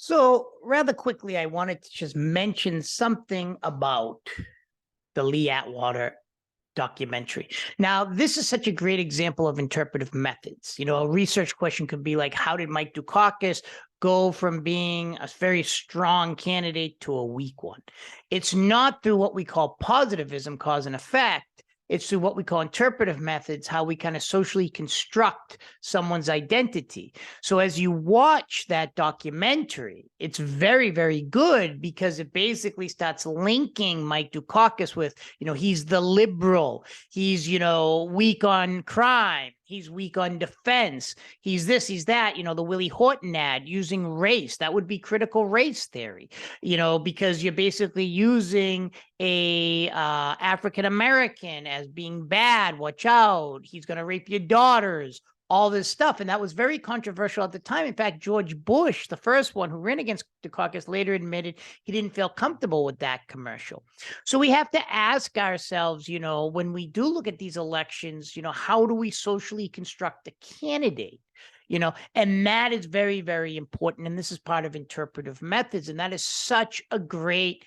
So rather quickly, I wanted to just mention something about the Lee Atwater documentary. Now, this is such a great example of interpretive methods. A research question could be like, how did Mike Dukakis go from being a very strong candidate to a weak one? It's not through what we call positivism, cause and effect. It's through what we call interpretive methods, how we kind of socially construct someone's identity. So as you watch that documentary, it's very, very good because it basically starts linking Mike Dukakis with, he's the liberal. He's, weak on crime. He's weak on defense. He's this, he's that, the Willie Horton ad using race. That would be critical race theory, because you're basically using a African-American as being bad. Watch out. He's going to rape your daughters. All this stuff. And that was very controversial at the time. In fact, George Bush, the first one who ran against Dukakis, later admitted he didn't feel comfortable with that commercial. So we have to ask ourselves, when we do look at these elections, how do we socially construct a candidate? And that is very, very important. And this is part of interpretive methods. And that is such a great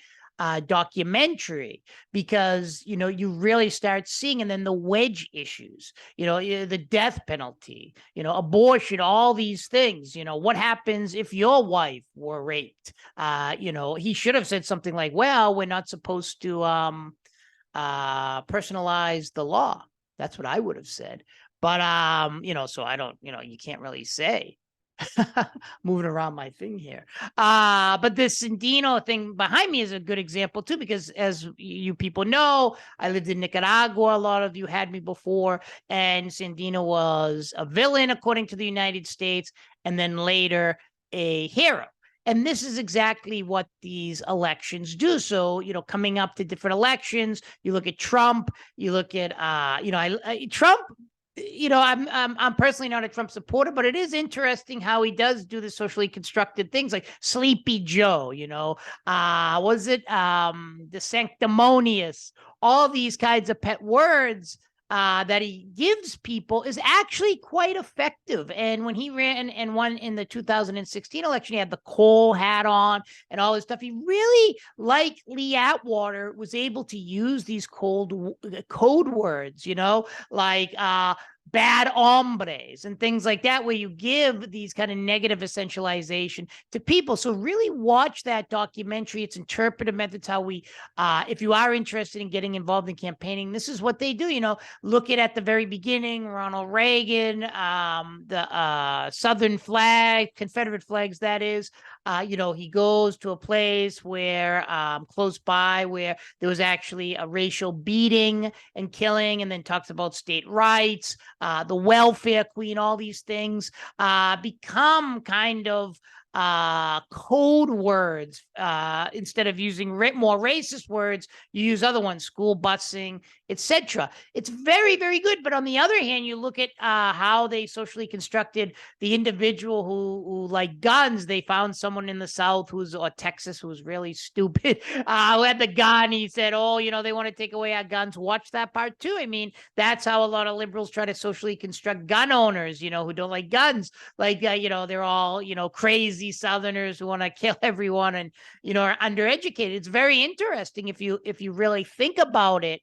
documentary because, you really start seeing, and then the wedge issues, the death penalty, abortion, all these things, what happens if your wife were raped? He should have said something like, well, we're not supposed to personalize the law. That's what I would have said. But, so I don't, you can't really say. Moving around my thing here. But this Sandino thing behind me is a good example too, because as you people know, I lived in Nicaragua. A lot of you had me before, and Sandino was a villain according to the United States, and then later a hero. And this is exactly what these elections do. So, coming up to different elections, you look at Trump, you look at, Trump. I'm personally not a Trump supporter, but it is interesting how he does do the socially constructed things like Sleepy Joe, was it the sanctimonious, all these kinds of pet words that he gives people is actually quite effective. And when he ran and won in the 2016 election, he had the coal hat on and all this stuff. He really, like Lee Atwater, was able to use these code words, like bad hombres and things like that, where you give these kind of negative essentialization to people. So really watch that documentary. It's interpretive methods, how we, if you are interested in getting involved in campaigning, this is what they do. Look at the very beginning, Ronald Reagan, the Southern flag, Confederate flags, that is. He goes to a place where close by where there was actually a racial beating and killing, and then talks about state rights, the welfare queen, all these things become kind of code words. Instead of using more racist words, you use other ones, school busing, etc. It's very, very good. But on the other hand, you look at how they socially constructed the individual who like guns. They found someone in the South or Texas who was really stupid, who had the gun. He said, oh, they want to take away our guns. Watch that part too. I mean, that's how a lot of liberals try to socially construct gun owners, who don't like guns. Like, they're all, crazy Southerners who want to kill everyone and, are undereducated. It's very interesting if you really think about it,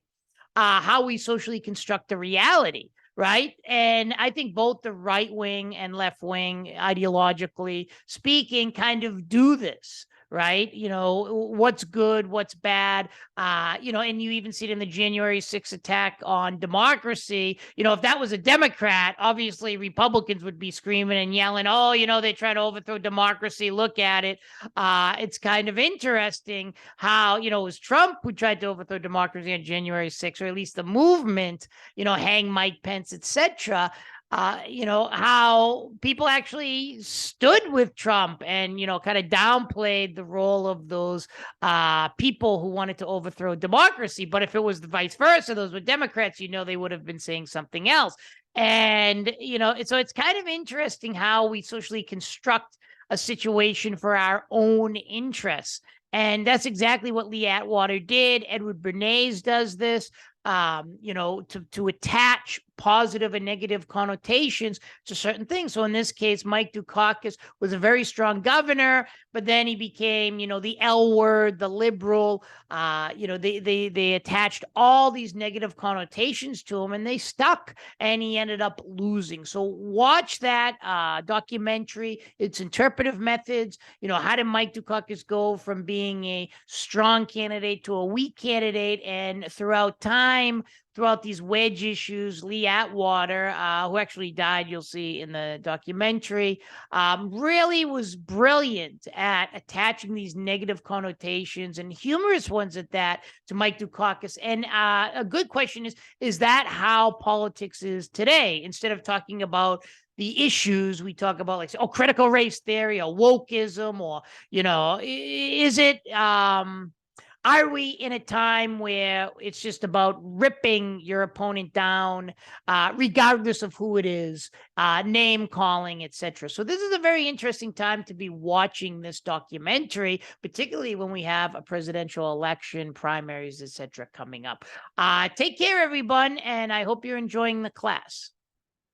how we socially construct the reality, right? And I think both the right wing and left wing, ideologically speaking, kind of do this. Right? What's good, what's bad, and you even see it in the January 6th attack on democracy. If that was a Democrat, obviously Republicans would be screaming and yelling, oh, they try to overthrow democracy. Look at it. It's kind of interesting how, it was Trump who tried to overthrow democracy on January 6th, or at least the movement, hang Mike Pence, etc. How people actually stood with Trump and, kind of downplayed the role of those people who wanted to overthrow democracy. But if it was the vice versa, those were Democrats, they would have been saying something else. And, so it's kind of interesting how we socially construct a situation for our own interests. And that's exactly what Lee Atwater did. Edward Bernays does this. To attach positive and negative connotations to certain things. So in this case, Mike Dukakis was a very strong governor, but then he became, the L word, the liberal. They attached all these negative connotations to him, and they stuck, and he ended up losing. So watch that documentary. It's Interpretive Methods. How did Mike Dukakis go from being a strong candidate to a weak candidate? And throughout time, throughout these wedge issues, Lee Atwater, who actually died, you'll see in the documentary, really was brilliant at attaching these negative connotations, and humorous ones at that, to Mike Dukakis. And a good question is that how politics is today? Instead of talking about the issues, we talk about, like, critical race theory or wokeism, or, is it, are we in a time where it's just about ripping your opponent down, regardless of who it is, name calling, etc.? So this is a very interesting time to be watching this documentary, particularly when we have a presidential election, primaries, etc. coming up. Take care, everyone, and I hope you're enjoying the class.